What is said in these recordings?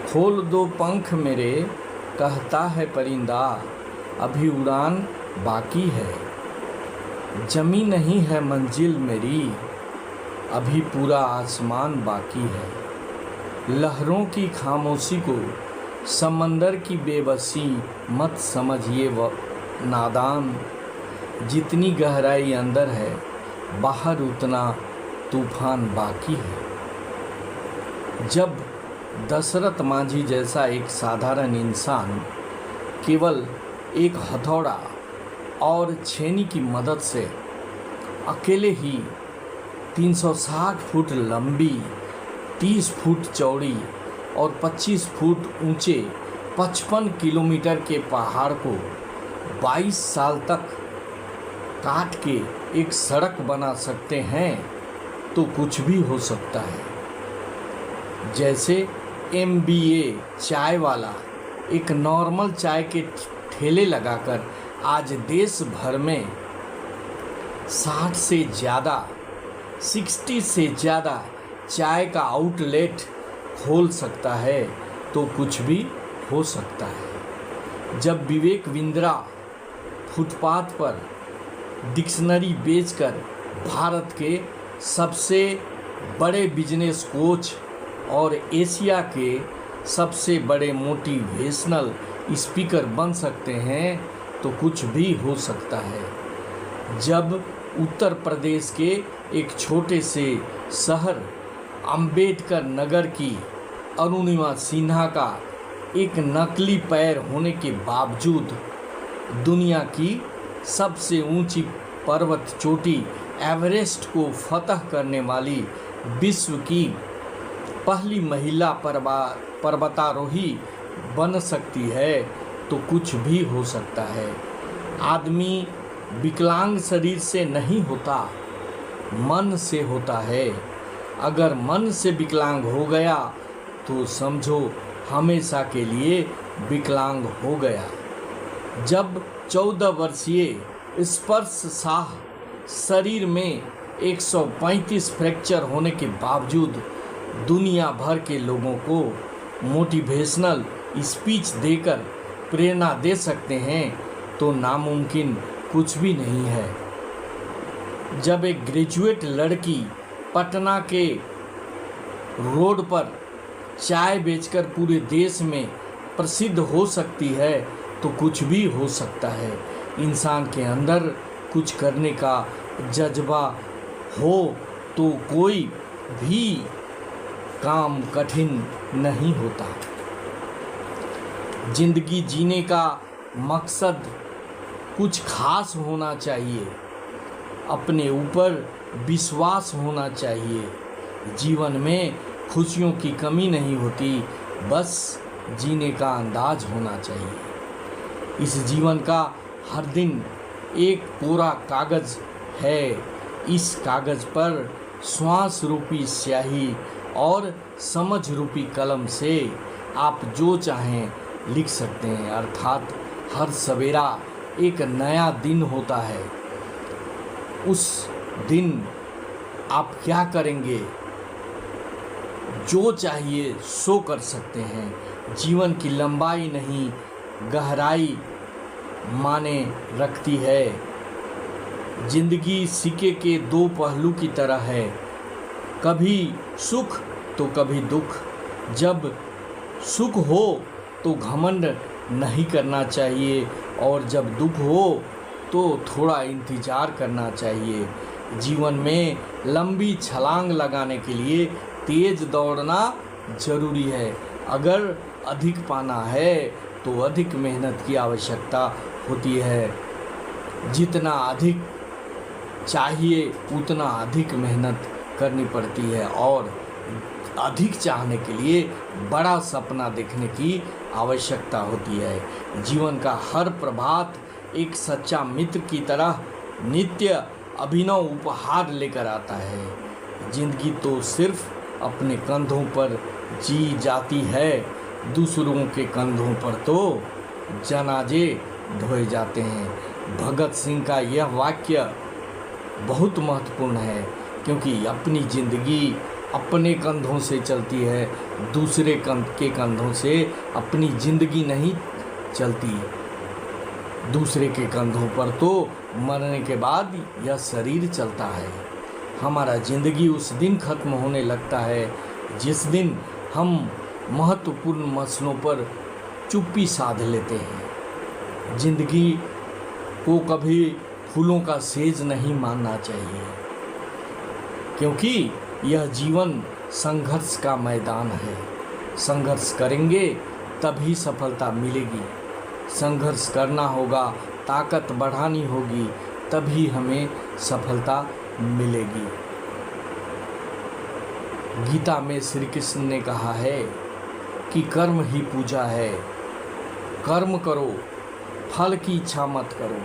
खोल दो पंख मेरे, कहता है परिंदा, अभी उड़ान बाकी है। जमी नहीं है मंजिल मेरी, अभी पूरा आसमान बाकी है। लहरों की खामोशी को समंदर की बेबसी मत समझिए वो नादान। जितनी गहराई अंदर है, बाहर उतना तूफान बाकी है। जब दशरथ मांझी जैसा एक साधारण इंसान केवल एक हथौड़ा और छेनी की मदद से अकेले ही 360 फुट लंबी, 30 फुट चौड़ी और 25 फुट ऊंचे 55 किलोमीटर के पहाड़ को 22 साल तक काट के एक सड़क बना सकते हैं, तो कुछ भी हो सकता है। जैसे MBA चाय वाला एक नॉर्मल चाय के ठेले लगाकर आज देश भर में 60 से ज़्यादा चाय का आउटलेट खोल सकता है, तो कुछ भी हो सकता है। जब विवेक बिंद्रा फुटपाथ पर डिक्शनरी बेचकर भारत के सबसे बड़े बिजनेस कोच और एशिया के सबसे बड़े मोटिवेशनल स्पीकर बन सकते हैं, तो कुछ भी हो सकता है। जब उत्तर प्रदेश के एक छोटे से शहर अंबेडकर नगर की अरुणिमा सिन्हा का एक नकली पैर होने के बावजूद दुनिया की सबसे ऊंची पर्वत चोटी एवरेस्ट को फतह करने वाली विश्व की पहली महिला पर्वतारोही बन सकती है, तो कुछ भी हो सकता है। आदमी विकलांग शरीर से नहीं होता, मन से होता है। अगर मन से विकलांग हो गया तो समझो हमेशा के लिए विकलांग हो गया। जब 14 वर्षीय स्पर्श शाह शरीर में 135 फ्रैक्चर होने के बावजूद दुनिया भर के लोगों को मोटिवेशनल स्पीच देकर प्रेरणा दे सकते हैं, तो नामुमकिन कुछ भी नहीं है। जब एक ग्रेजुएट लड़की पटना के रोड पर चाय बेचकर पूरे देश में प्रसिद्ध हो सकती है, तो कुछ भी हो सकता है। इंसान के अंदर कुछ करने का जज्बा हो तो कोई भी काम कठिन नहीं होता। जिंदगी जीने का मकसद कुछ खास होना चाहिए, अपने ऊपर विश्वास होना चाहिए। जीवन में खुशियों की कमी नहीं होती, बस जीने का अंदाज होना चाहिए। इस जीवन का हर दिन एक कोरा कागज़ है। इस कागज़ पर श्वास रूपी स्याही और समझ रूपी कलम से आप जो चाहें लिख सकते हैं। अर्थात हर सवेरा एक नया दिन होता है। उस दिन आप क्या करेंगे, जो चाहिए सो कर सकते हैं। जीवन की लंबाई नहीं, गहराई माने रखती है। जिंदगी सिक्के के दो पहलू की तरह है, कभी सुख तो कभी दुख। जब सुख हो तो घमंड नहीं करना चाहिए, और जब दुख हो तो थोड़ा इंतज़ार करना चाहिए। जीवन में लंबी छलांग लगाने के लिए तेज दौड़ना ज़रूरी है। अगर अधिक पाना है तो अधिक मेहनत की आवश्यकता होती है। जितना अधिक चाहिए उतना अधिक मेहनत करनी पड़ती है, और अधिक चाहने के लिए बड़ा सपना देखने की आवश्यकता होती है। जीवन का हर प्रभात एक सच्चा मित्र की तरह नित्य अभिनव उपहार लेकर आता है। जिंदगी तो सिर्फ अपने कंधों पर जी जाती है, दूसरों के कंधों पर तो जनाजे ढोए जाते हैं। भगत सिंह का यह वाक्य बहुत महत्वपूर्ण है, क्योंकि अपनी ज़िंदगी अपने कंधों से चलती है, दूसरे के कंधों से अपनी ज़िंदगी नहीं चलती। दूसरे के कंधों पर तो मरने के बाद यह शरीर चलता है। हमारा ज़िंदगी उस दिन ख़त्म होने लगता है जिस दिन हम महत्वपूर्ण मसलों पर चुप्पी साध लेते हैं। ज़िंदगी को कभी फूलों का सेज नहीं मानना चाहिए, क्योंकि यह जीवन संघर्ष का मैदान है। संघर्ष करेंगे तभी सफलता मिलेगी। संघर्ष करना होगा, ताकत बढ़ानी होगी, तभी हमें सफलता मिलेगी। गीता में श्री कृष्ण ने कहा है कि कर्म ही पूजा है। कर्म करो, फल की इच्छा मत करो।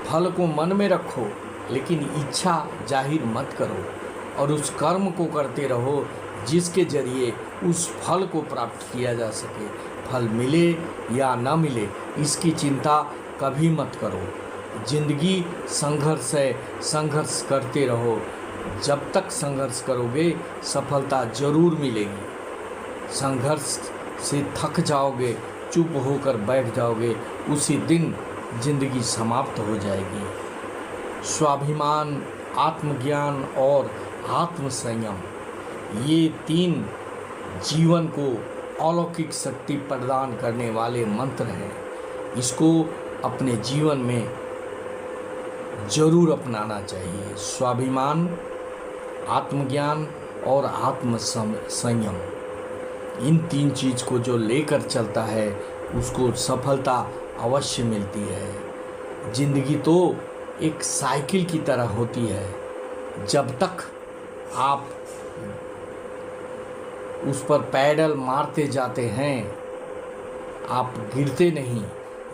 फल को मन में रखो, लेकिन इच्छा जाहिर मत करो, और उस कर्म को करते रहो जिसके जरिए उस फल को प्राप्त किया जा सके। फल मिले या ना मिले, इसकी चिंता कभी मत करो। जिंदगी संघर्ष है, संघर्ष करते रहो। जब तक संघर्ष करोगे सफलता जरूर मिलेगी। संघर्ष से थक जाओगे, चुप होकर बैठ जाओगे, उसी दिन जिंदगी समाप्त हो जाएगी। स्वाभिमान, आत्मज्ञान और आत्मसंयम, ये 3 जीवन को अलौकिक शक्ति प्रदान करने वाले मंत्र हैं। इसको अपने जीवन में जरूर अपनाना चाहिए। स्वाभिमान, आत्मज्ञान और आत्मसंयम, इन 3 चीज़ को जो लेकर चलता है उसको सफलता अवश्य मिलती है। जिंदगी तो एक साइकिल की तरह होती है। जब तक आप उस पर पैडल मारते जाते हैं आप गिरते नहीं।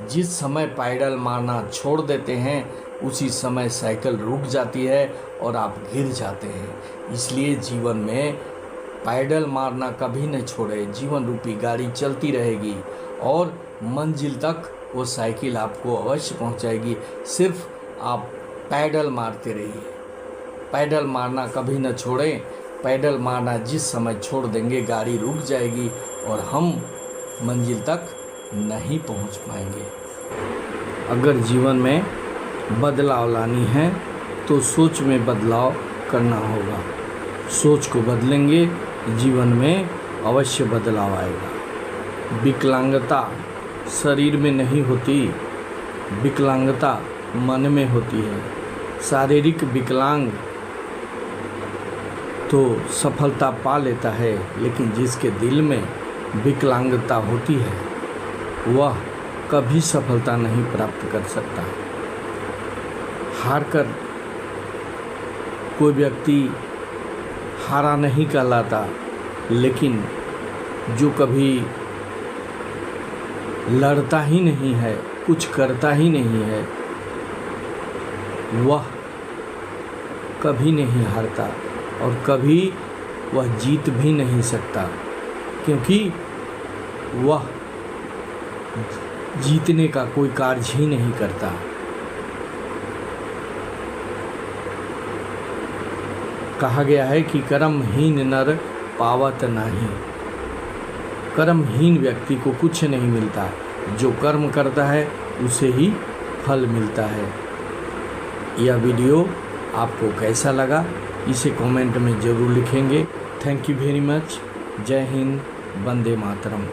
जिस समय पैडल मारना छोड़ देते हैं उसी समय साइकिल रुक जाती है और आप गिर जाते हैं। इसलिए जीवन में पैडल मारना कभी न छोड़े। जीवन रूपी गाड़ी चलती रहेगी और मंजिल तक वो साइकिल आपको अवश्य पहुंचाएगी। सिर्फ आप पैडल मारते रहिए। पैडल मारना कभी न छोड़ें। पैडल मारना जिस समय छोड़ देंगे गाड़ी रुक जाएगी और हम मंजिल तक नहीं पहुंच पाएंगे। अगर जीवन में बदलाव लानी है तो सोच में बदलाव करना होगा। सोच को बदलेंगे, जीवन में अवश्य बदलाव आएगा। विकलांगता शरीर में नहीं होती, विकलांगता मन में होती है। शारीरिक विकलांग तो सफलता पा लेता है, लेकिन जिसके दिल में विकलांगता होती है वह कभी सफलता नहीं प्राप्त कर सकता। हार कर कोई व्यक्ति हारा नहीं कहलाता, लेकिन जो कभी लड़ता ही नहीं है, कुछ करता ही नहीं है, वह कभी नहीं हारता और कभी वह जीत भी नहीं सकता, क्योंकि वह जीतने का कोई कार्य ही नहीं करता। कहा गया है कि कर्महीन नर पावत नहीं। कर्महीन व्यक्ति को कुछ नहीं मिलता, जो कर्म करता है उसे ही फल मिलता है। यह वीडियो आपको कैसा लगा इसे कमेंट में ज़रूर लिखेंगे। Thank you very much. जय हिंद, वंदे मातरम।